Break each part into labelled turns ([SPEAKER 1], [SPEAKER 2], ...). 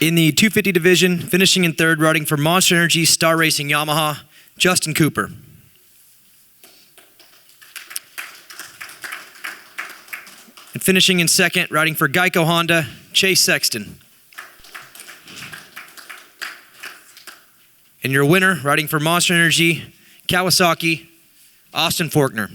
[SPEAKER 1] In the 250 division, finishing in third, riding for Monster Energy Star Racing Yamaha, Justin Cooper. And finishing in second, riding for Geico Honda, Chase Sexton. And your winner, riding for Monster Energy, Kawasaki, Austin Faulkner.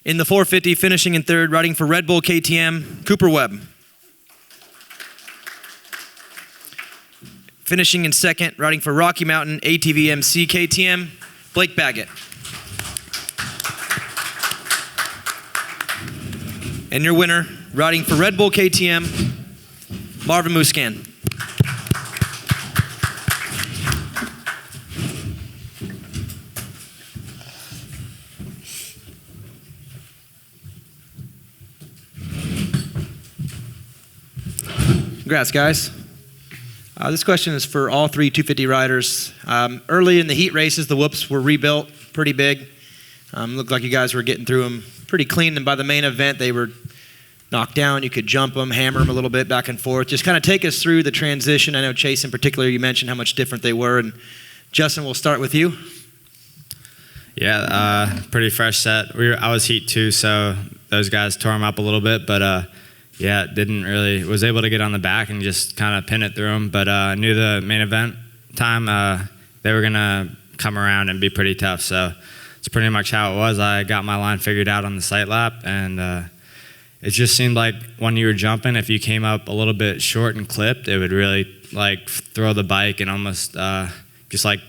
[SPEAKER 1] In the 450, finishing in third, riding for Red Bull KTM, Cooper Webb. Finishing in second, riding for Rocky Mountain ATV MC KTM, Blake Baggett. And your winner, riding for Red Bull KTM, Marvin Muscan. Congrats, guys. This question is for all three 250 riders. Early in the heat races, the whoops were rebuilt pretty big. Looked like you guys were getting through them pretty clean, and by the main event, they were knocked down. You could jump them, hammer them a little bit back and forth. Just kind of take us through the transition. I know, Chase, in particular, you mentioned how much different they were, and Justin, we'll start with you.
[SPEAKER 2] Yeah, pretty fresh set. I was heat 2, so those guys tore them up a little bit, but yeah, was able to get on the back and just kind of pin it through them, but I knew the main event time, they were going to come around and be pretty tough, so it's pretty much how it was. I got my line figured out on the sight lap, and it just seemed like when you were jumping, if you came up a little bit short and clipped, it would really like throw the bike and almost just like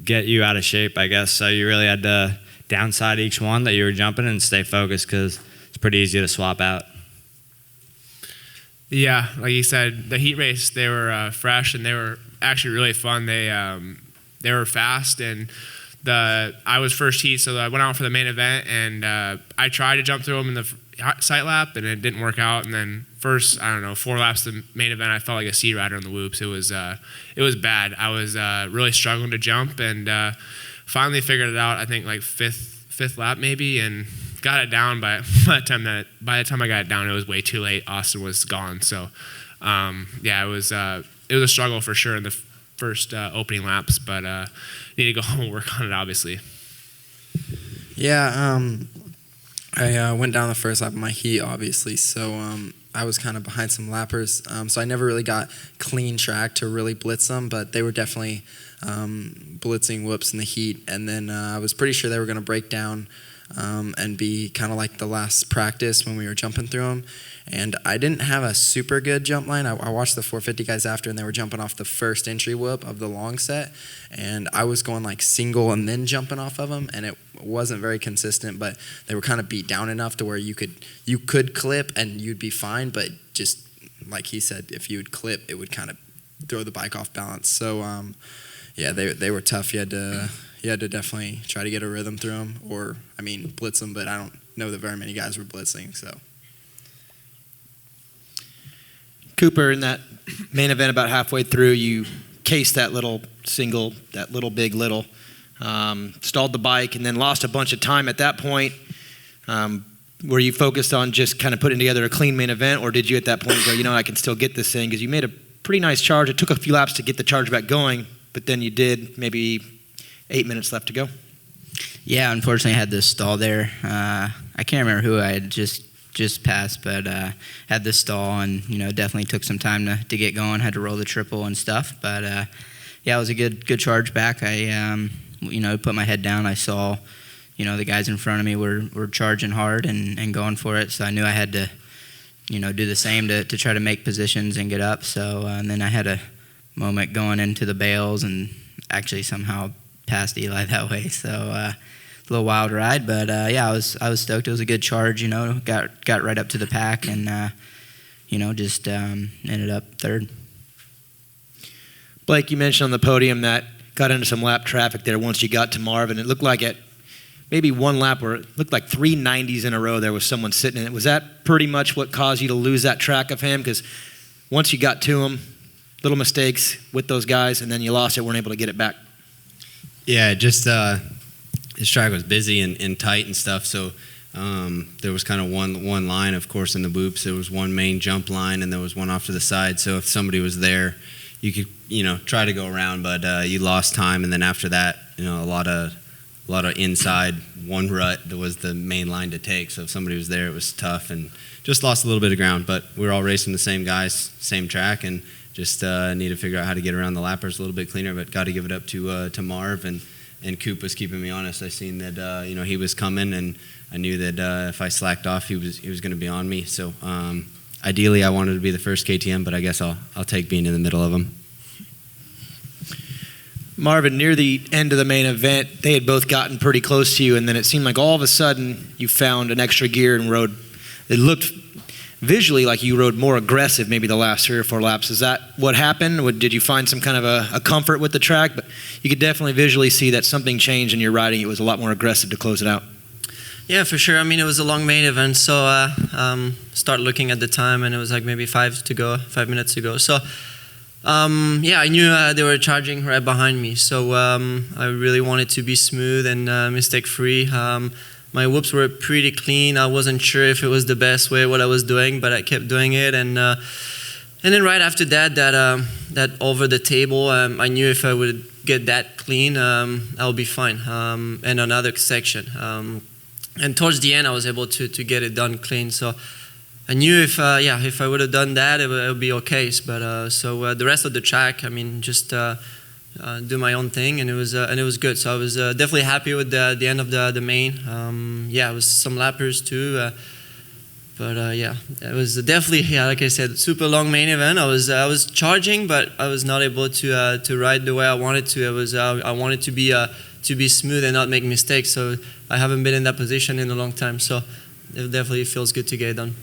[SPEAKER 2] get you out of shape, I guess, so you really had to downside each one that you were jumping and stay focused because it's pretty easy to swap out.
[SPEAKER 3] Yeah, like you said, the heat race, they were fresh and they were actually really fun. They were fast, and I was first heat, so I went out for the main event, and I tried to jump through them in the sight lap, and it didn't work out. And then first, 4 laps of the main event, I felt like a sea rider on the whoops. It was bad. I was really struggling to jump, and finally figured it out. I think like fifth lap maybe, and got it down. By the time I got it down, it was way too late. Austin was gone. So yeah, it was a struggle for sure in the first opening laps, but need to go home and work on it, obviously.
[SPEAKER 4] Yeah, I went down the first lap of my heat, obviously, so I was kind of behind some lappers, so I never really got clean track to really blitz them, but they were definitely blitzing whoops in the heat, and then I was pretty sure they were going to break down and be kind of like the last practice when we were jumping through them. And I didn't have a super good jump line. I watched the 450 guys after, and they were jumping off the first entry whoop of the long set, and I was going like single and then jumping off of them, and it wasn't very consistent, but they were kind of beat down enough to where you could clip and you'd be fine, but just like he said, if you would clip, it would kind of throw the bike off balance. So yeah, they were tough. You had to definitely try to get a rhythm through them, or blitz them, but I don't know that very many guys were blitzing. So
[SPEAKER 1] Cooper, in that main event about halfway through, you cased that little single, that little big little, stalled the bike, and then lost a bunch of time at that point. Were you focused on just kind of putting together a clean main event, or did you at that point go, I can still get this thing? Because you made a pretty nice charge. It took a few laps to get the charge back going, but then you did maybe 8 minutes left to go.
[SPEAKER 5] Yeah, unfortunately I had this stall there. I can't remember who I had just passed, but had this stall, and definitely took some time to get going. Had to roll the triple and stuff, but yeah, it was a good charge back. I put my head down. I saw the guys in front of me were charging hard and going for it, so I knew I had to do the same to try to make positions and get up. So and then I had a moment going into the bales and actually somehow passed Eli that way. So a little wild ride, but yeah, I was stoked. It was a good charge. Got right up to the pack, and just ended up third.
[SPEAKER 1] Blake, you mentioned on the podium that got into some lap traffic there once you got to Marvin. It looked like at maybe one lap where it looked like 3 90s in a row there was someone sitting in it. Was that pretty much what caused you to lose that track of him? Because once you got to him, little mistakes with those guys, and then you lost it, weren't able to get it back.
[SPEAKER 6] Yeah, just his track was busy and tight and stuff. So there was kind of one line, of course, in the whoops. There was one main jump line, and there was one off to the side. So if somebody was there, you could try to go around, but you lost time. And then after that, a lot of inside one rut that was the main line to take. So if somebody was there, it was tough and just lost a little bit of ground. But we were all racing the same guys, same track, and just need to figure out how to get around the lappers a little bit cleaner. But got to give it up to Marv, and Coop was keeping me honest. I seen that he was coming, and I knew that if I slacked off, he was going to be on me. So ideally, I wanted to be the first KTM, but I guess I'll take being in the middle of them.
[SPEAKER 1] Marvin, near the end of the main event, they had both gotten pretty close to you, and then it seemed like all of a sudden you found an extra gear and rode. It looked visually like you rode more aggressive maybe the last 3 or 4 laps. Is that what happened? Did you find some kind of a comfort with the track? But you could definitely visually see that something changed in your riding. It was a lot more aggressive to close it out.
[SPEAKER 7] Yeah, for sure. I mean, it was a long main event, so start looking at the time, and it was like maybe 5 minutes to go. So I knew they were charging right behind me, so I really wanted to be smooth and mistake-free. My whoops were pretty clean. I wasn't sure if it was the best way what I was doing, but I kept doing it. And then right after that over the table, I knew if I would get that clean, I'll be fine. And another section. And towards the end, I was able to get it done clean. So I knew if I would have done that, it would be okay. But so the rest of the track, I mean, just do my own thing, and it was good. So I was definitely happy with the end of the main. It was some lappers too, it was definitely like I said, super long main event. I was charging, but I was not able to ride the way I wanted to. I wanted to be smooth and not make mistakes. So I haven't been in that position in a long time. So it definitely feels good to get it done.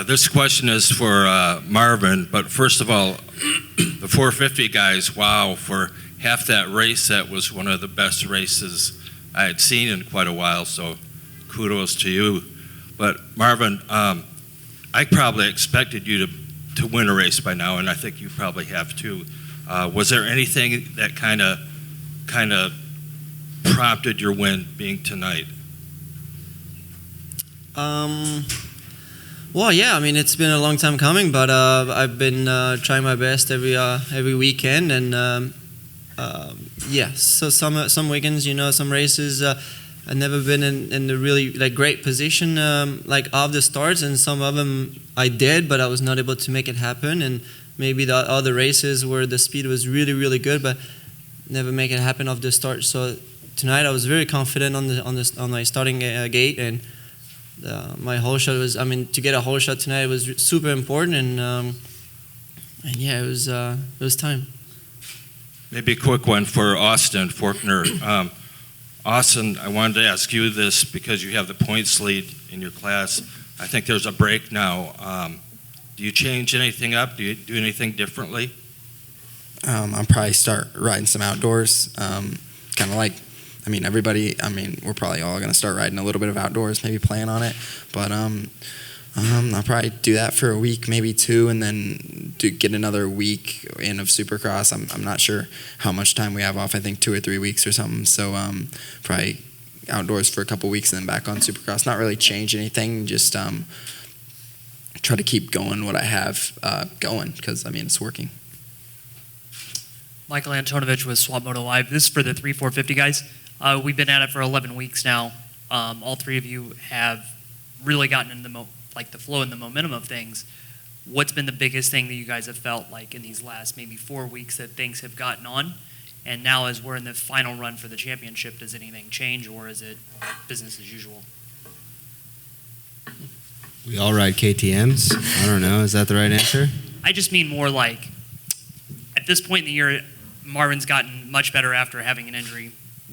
[SPEAKER 8] This question is for Marvin, but first of all, the 450 guys, wow, for half that race, that was one of the best races I had seen in quite a while, so kudos to you. But Marvin, I probably expected you to win a race by now, and I think you probably have too. Was there anything that kind of prompted your win being tonight?
[SPEAKER 7] Well, yeah, I mean, it's been a long time coming, but I've been trying my best every weekend, and so some weekends, some races, I've never been in the really great position off the starts, and some of them I did, but I was not able to make it happen, and maybe the other races where the speed was really, really good, but never make it happen off the start. So tonight I was very confident on my starting gate, and my whole shot was, to get a whole shot tonight was super important, and it was time.
[SPEAKER 8] Maybe a quick one for Austin Forkner. Austin, I wanted to ask you this because you have the points lead in your class. I think there's a break now. Do you change anything up? Do you do anything differently?
[SPEAKER 4] I'll probably start riding some outdoors, kind of like, everybody, we're probably all going to start riding a little bit of outdoors, maybe playing on it, but I'll probably do that for a week, maybe 2, and then get another week in of Supercross. I'm not sure how much time we have off, I think 2 or 3 weeks or something, so probably outdoors for a couple weeks and then back on Supercross. Not really change anything, just try to keep going what I have going, because, it's working.
[SPEAKER 9] Michael Antonovich with Swap Moto Live. This is for the 3-450 guys. We've been at it for 11 weeks now. All 3 of you have really gotten into the flow and the momentum of things. What's been the biggest thing that you guys have felt like in these last maybe 4 weeks that things have gotten on? And now as we're in the final run for the championship, does anything change, or is it business as usual?
[SPEAKER 6] We all ride KTMs. I don't know. Is that the right answer?
[SPEAKER 9] I just mean more like at this point in the year, Marvin's gotten much better after having an injury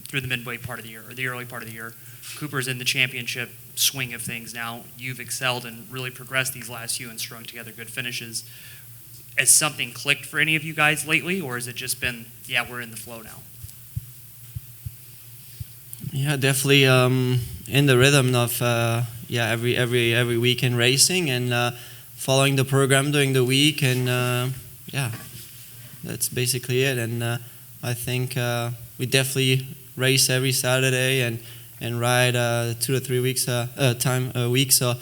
[SPEAKER 9] through the midway part of the year, or the early part of the year. Cooper's in the championship swing of things now. You've excelled and really progressed these last few and strung together good finishes. Has something clicked for any of you guys lately, or has it just been, we're in the flow now?
[SPEAKER 7] Yeah, definitely in the rhythm of every weekend racing and following the program during the week, and that's basically it. And I think we definitely race every Saturday and ride 2 to 3 weeks time a week. So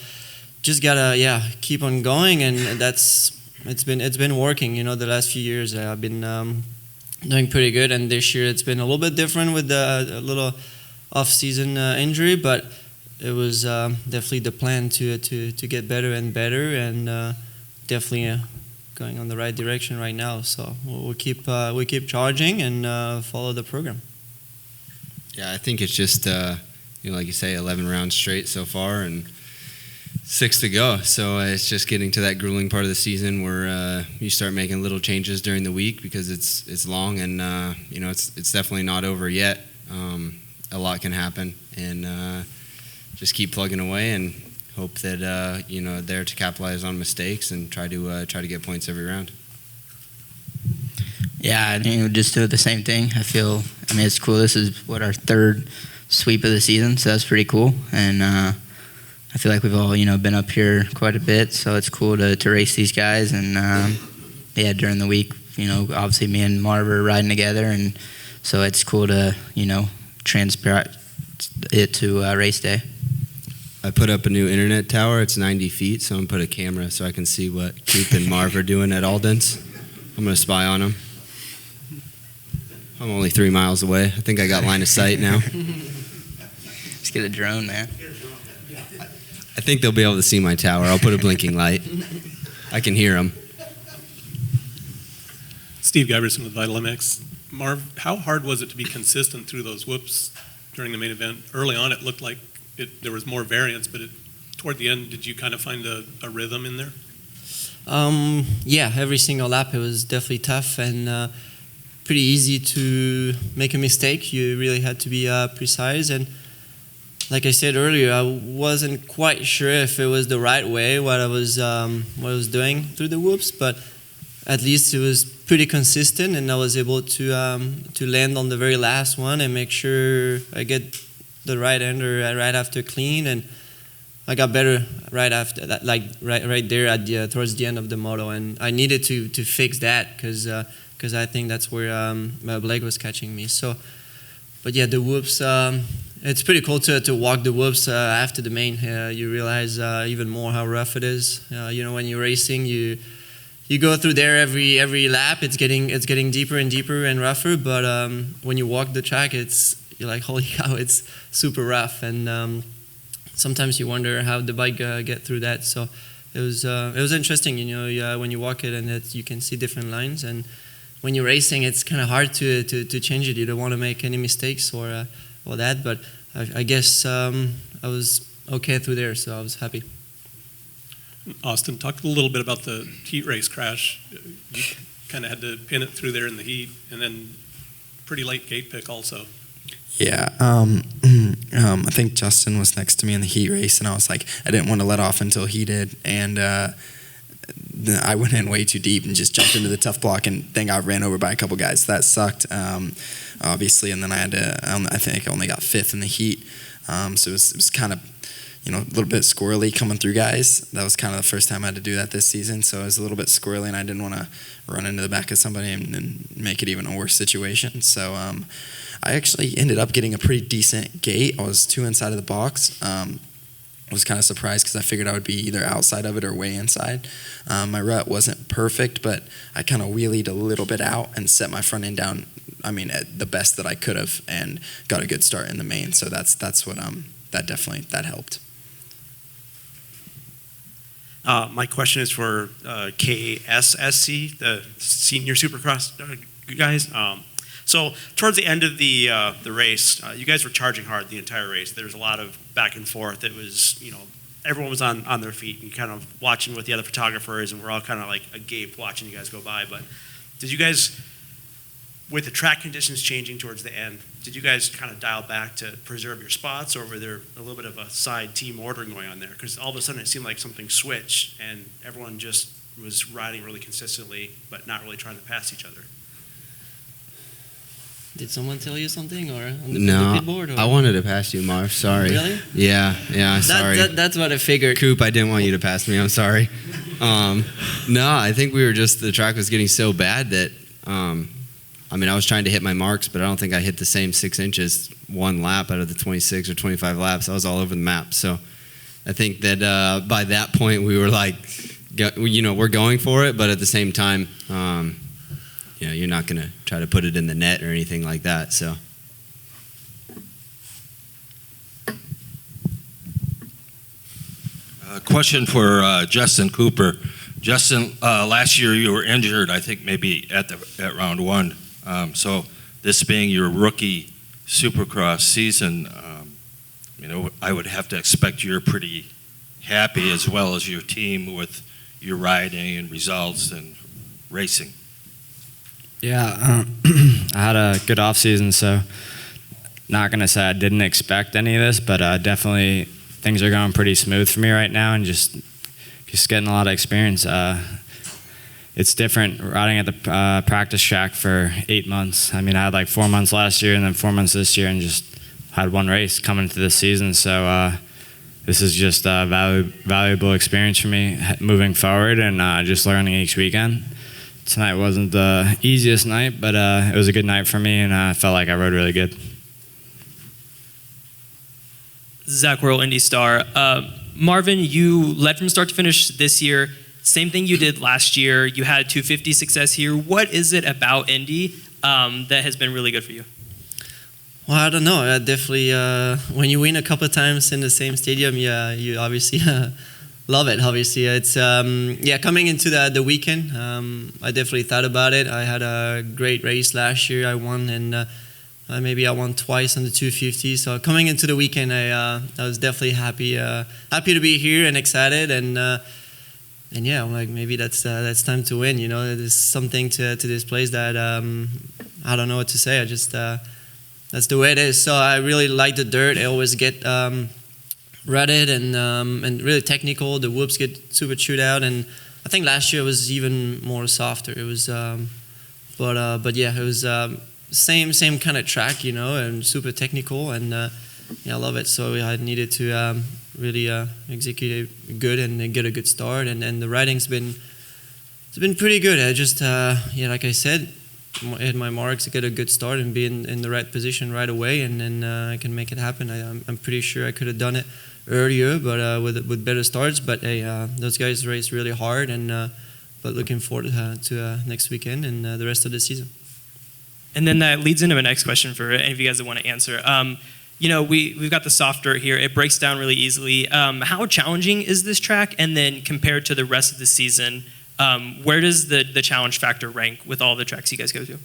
[SPEAKER 7] just gotta keep on going, and it's been working. The last few years I've been doing pretty good, and this year it's been a little bit different with a little off-season injury, but it was definitely the plan to get better and better, and definitely going on the right direction right now. So we keep charging and follow the program.
[SPEAKER 6] Yeah, I think it's just like you say, 11 rounds straight so far, and 6 to go. So it's just getting to that grueling part of the season where you start making little changes during the week because it's long, and it's definitely not over yet. A lot can happen, and just keep plugging away and hope that there to capitalize on mistakes and try to get points every round.
[SPEAKER 5] Yeah, I think we'll just do the same thing. I mean, it's cool. This is our third sweep of the season, so that's pretty cool. And I feel like we've all been up here quite a bit, so it's cool to race these guys. And during the week, obviously me and Marv are riding together, and so it's cool to transfer it to race day.
[SPEAKER 6] I put up a new internet tower. It's 90 feet, so I'm going to put a camera so I can see what Coop and Marv are doing at Alden's. I'm going to spy on them. I'm only 3 miles away. I think I got line of sight now.
[SPEAKER 5] Just get a drone, man.
[SPEAKER 6] I think they'll be able to see my tower. I'll put a blinking light. I can hear them.
[SPEAKER 10] Steve Giberson with Vital MX. Marv, how hard was it to be consistent through those whoops during the main event? Early on, it looked like there was more variance, but toward the end, did you kind of find a rhythm in there?
[SPEAKER 7] Every single lap it was definitely tough and pretty easy to make a mistake. You really had to be precise, and like I said earlier, I wasn't quite sure if it was the right way what I was doing through the whoops, but at least it was pretty consistent, and I was able to land on the very last one and make sure I get the right ender right after clean, and I got better right after that, like right there at towards the end of the moto, and I needed to fix that because I think that's where my leg was catching me. So, but yeah, the whoops. It's pretty cool to walk the whoops after the main. You realize even more how rough it is. When you're racing, you go through there every lap. It's getting deeper and deeper and rougher. But when you walk the track, you're like, holy cow, it's super rough. And sometimes you wonder how the bike get through that. So it was interesting. When you walk it and you can see different lines. And when you're racing, it's kind of hard to change it. You don't want to make any mistakes or that. But I guess I was okay through there, so I was happy.
[SPEAKER 10] Austin, talk a little bit about the heat race crash. You kind of had to pin it through there in the heat, and then pretty late gate pick also.
[SPEAKER 4] Yeah, I think Justin was next to me in the heat race, and I was like, I didn't want to let off until he did, and I went in way too deep and just jumped into the tough block, and then got ran over by a couple guys. That sucked, obviously, and then I think I only got 5th in the heat, so it was kind of, a little bit squirrely coming through guys. That was kind of the first time I had to do that this season, so it was a little bit squirrely, and I didn't want to run into the back of somebody and make it even a worse situation. So I actually ended up getting a pretty decent gate. I was 2 inside of the box. I was kind of surprised because I figured I would be either outside of it or way inside. My rut wasn't perfect, but I kind of wheelied a little bit out and set my front end down, at the best that I could have, and got a good start in the main. So that's what that helped.
[SPEAKER 11] My question is for KSSC, the senior Supercross guys. So towards the end of the race, you guys were charging hard the entire race. There was a lot of back and forth. It was, everyone was on their feet and kind of watching with the other photographers, and we're all kind of like agape watching you guys go by. But did you guys, with the track conditions changing towards the end, did you guys kind of dial back to preserve your spots, or were there a little bit of a side team ordering going on there? Because all of a sudden it seemed like something switched and everyone just was riding really consistently but not really trying to pass each other.
[SPEAKER 7] Did someone tell you something, or on
[SPEAKER 6] No,
[SPEAKER 7] the pit board? Or?
[SPEAKER 6] I wanted to pass you, Marv. Sorry.
[SPEAKER 7] Really?
[SPEAKER 6] Yeah, sorry.
[SPEAKER 7] That's what I figured.
[SPEAKER 6] Coop, I didn't want you to pass me. I'm sorry. No, I think the track was getting so bad that I I mean, I was trying to hit my marks, but I don't think I hit the same 6 inches one lap out of the 26 or 25 laps. I was all over the map. So I think that by that point we were like, we're going for it, but at the same time, you're not going to try to put it in the net or anything like that. So.
[SPEAKER 8] Question for Justin Cooper. Justin, last year you were injured, I think maybe at round one. So this being your rookie Supercross season, I would have to expect you're pretty happy, as well as your team, with your riding and results and racing.
[SPEAKER 2] Yeah, I had a good off season, so not gonna say I didn't expect any of this, but definitely things are going pretty smooth for me right now, and just getting a lot of experience. It's different riding at the practice track for 8 months. I mean, I had like 4 months last year and then 4 months this year, and just had one race coming into this season. So this is just a valuable experience for me moving forward, and just learning each weekend. Tonight wasn't the easiest night, but it was a good night for me, and I felt like I rode really good.
[SPEAKER 12] Zach Worrell, Indy Star. Marvin, you led from start to finish this year. Same thing you did last year. You had 250 success here. What is it about Indy that has been really good for you?
[SPEAKER 7] Well, I don't know. Definitely, when you win a couple of times in the same stadium, you obviously love it. Obviously, it's coming into the weekend. I definitely thought about it. I had a great race last year. I won, and maybe I won twice on the 250. So coming into the weekend, I was definitely happy to be here and excited, and yeah, I'm like, maybe that's time to win. There's something to this place that I don't know what to say. I just that's the way it is. So I really like the dirt. I always get rutted and really technical. The whoops get super chewed out, and I think last year was even more softer. It was, but yeah, it was same kind of track, and super technical, and I love it. So I needed to really execute it good and get a good start, and the riding's been pretty good. I just like I said, hit my marks, get a good start, and be in the right position right away, and then I can make it happen. I'm pretty sure I could have done it earlier, but with better starts. But hey, those guys race really hard, and but looking forward to next weekend and the rest of the season.
[SPEAKER 12] And then that leads into my next question for any of you guys that want to answer. We've got the soft dirt here. It breaks down really easily. How challenging is this track? And then compared to the rest of the season, where does the challenge factor rank with all the tracks you guys go to?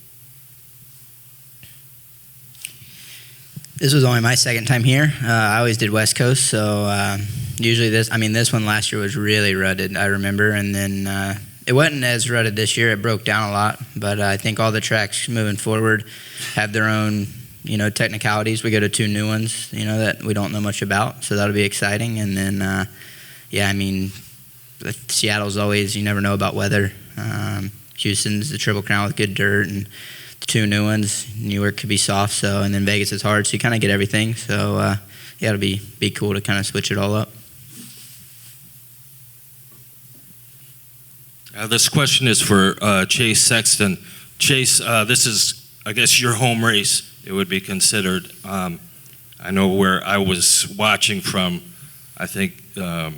[SPEAKER 5] This was only my second time here. I always did West Coast, so usually this one last year was really rutted, I remember, and then it wasn't as rutted this year. It broke down a lot, but I think all the tracks moving forward have their own, technicalities. We go to 2 new ones, that we don't know much about, so that'll be exciting. And then, Seattle's always, you never know about weather. Houston's the Triple Crown with good dirt, and the 2 new ones. New York could be soft, and then Vegas is hard, so you kind of get everything. So, it'll be cool to kind of switch it all up.
[SPEAKER 8] This question is for Chase Sexton. Chase, this is, I guess, your home race, it would be considered. I know where I was watching from, I think I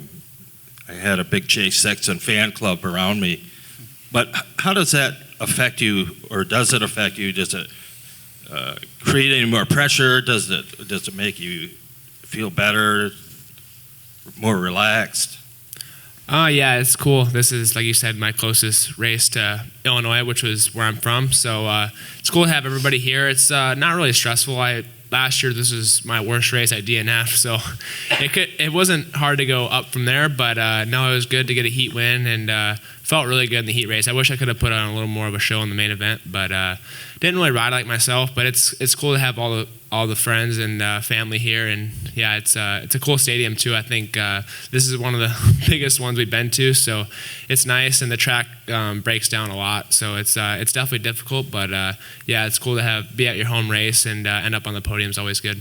[SPEAKER 8] had a big Chase Sexton fan club around me. But how does that affect you, or does it affect you? Does it create any more pressure? Does it make you feel better, more relaxed?
[SPEAKER 3] Yeah, it's cool. This is, like you said, my closest race to Illinois, which was where I'm from. So it's cool to have everybody here. It's not really stressful. Last year, this was my worst race at DNF, so it wasn't hard to go up from there. But no, it was good to get a heat win, and felt really good in the heat race. I wish I could have put on a little more of a show in the main event, but didn't really ride like myself. But it's cool to have all the friends and family here, and yeah, it's a cool stadium too. I think this is one of the biggest ones we've been to, so it's nice, and the track breaks down a lot, so it's definitely difficult, but yeah, it's cool to be at your home race and end up on the podium is always good.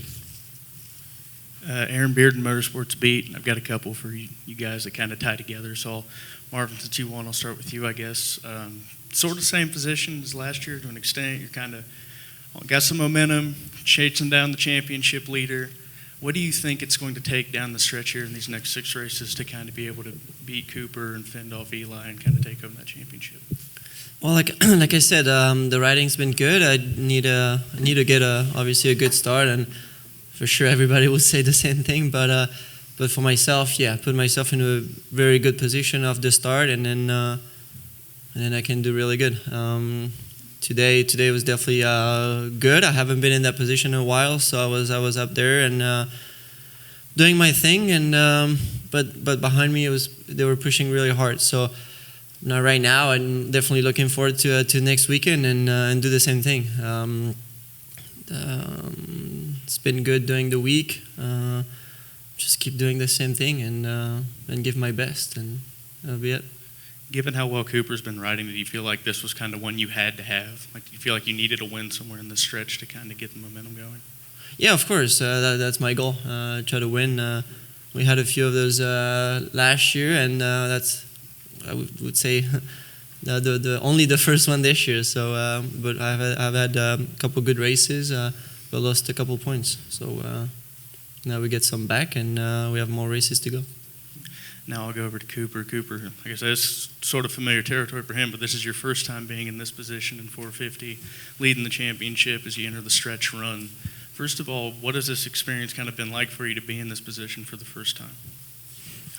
[SPEAKER 13] Aaron Bearden, Motorsports Beat. I've got a couple for you guys that kind of tie together. So, Marvin, since you won, I'll start with you, I guess. sort of same position as last year to an extent. You're kind of got some momentum, chasing down the championship leader. What do you think it's going to take down the stretch here in these next 6 races to kind of be able to beat Cooper and fend off Eli and kind of take over that championship?
[SPEAKER 7] Well, like I said, the riding's been good. I need to get obviously a good start, and for sure everybody would say the same thing. But for myself, yeah, put myself in a very good position off the start, and then I can do really good. Today was definitely good. I haven't been in that position in a while, so I was up there and doing my thing, and but behind me they were pushing really hard. So now right now I'm definitely looking forward to next weekend and do the same thing. It's been good during the week. Just keep doing the same thing and give my best, and that'll be it.
[SPEAKER 13] Given how well Cooper's been riding, do you feel like this was kind of one you had to have? Like, do you feel like you needed a win somewhere in this stretch to kind of get the momentum going?
[SPEAKER 7] Yeah, of course. That's my goal. Try to win. We had a few of those last year, and that's, I would say, the only the first one this year. So, but I've had a couple good races, but lost a couple points. So now we get some back, and we have more races to go.
[SPEAKER 13] Now I'll go over to Cooper. Cooper, I guess that's sort of familiar territory for him, but this is your first time being in this position in 450, leading the championship as you enter the stretch run. First of all, what has this experience kind of been like for you to be in this position for the first time?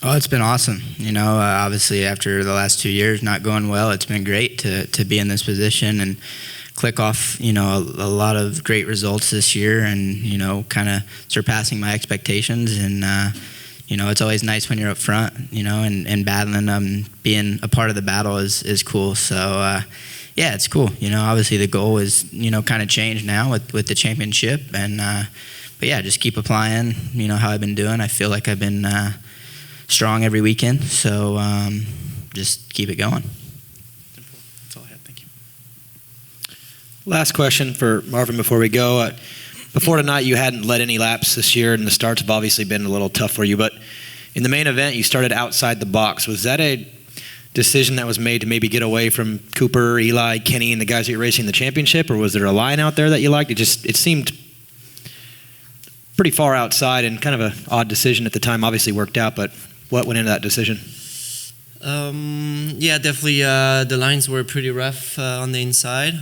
[SPEAKER 5] Oh, it's been awesome. Obviously after the last 2 years not going well, it's been great to be in this position and click off, a lot of great results this year and, kind of surpassing my expectations. And, it's always nice when you're up front, and battling, being a part of the battle is cool. So, yeah, it's cool. Obviously the goal is, kind of changed now with the championship. And, but yeah, just keep applying, how I've been doing. I feel like I've been strong every weekend. So just keep it going.
[SPEAKER 13] That's all I had. Thank you.
[SPEAKER 1] Last question for Marvin before we go. Before tonight, you hadn't led any laps this year, and the starts have obviously been a little tough for you. But in the main event, you started outside the box. Was that a decision that was made to maybe get away from Cooper, Eli, Kenny, and the guys that you're racing the championship, or was there a line out there that you liked? It seemed pretty far outside and kind of an odd decision at the time. Obviously worked out, but what went into that decision?
[SPEAKER 7] Yeah, definitely the lines were pretty rough on the inside.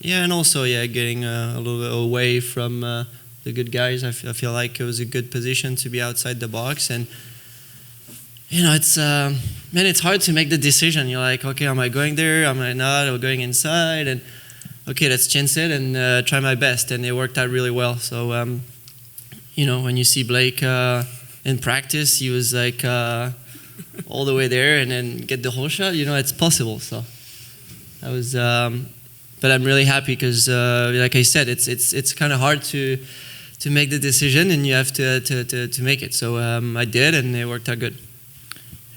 [SPEAKER 7] Yeah, and also, getting a little bit away from the good guys. I feel like it was a good position to be outside the box. And, it's it's hard to make the decision. You're like, okay, am I going there? Am I not? Am I going inside? And, okay, let's chance it and try my best. And it worked out really well. So, when you see Blake in practice, he was like all the way there and then get the whole shot. It's possible. So that was... But I'm really happy because, like I said, it's kind of hard to make the decision, and you have to make it. So I did, and it worked out good.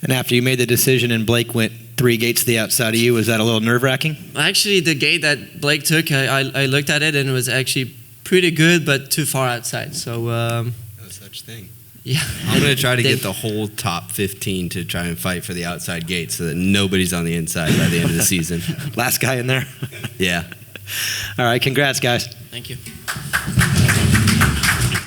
[SPEAKER 1] And after you made the decision and Blake went 3 gates to the outside of you, was that a little nerve-wracking?
[SPEAKER 7] Actually, the gate that Blake took, I looked at it, and it was actually pretty good, but too far outside. So
[SPEAKER 6] no such thing.
[SPEAKER 7] Yeah,
[SPEAKER 6] I'm going to try to get the whole top 15 to try and fight for the outside gate so that nobody's on the inside by the end of the season.
[SPEAKER 1] Last guy in there?
[SPEAKER 6] Yeah.
[SPEAKER 1] All right, congrats, guys.
[SPEAKER 7] Thank you.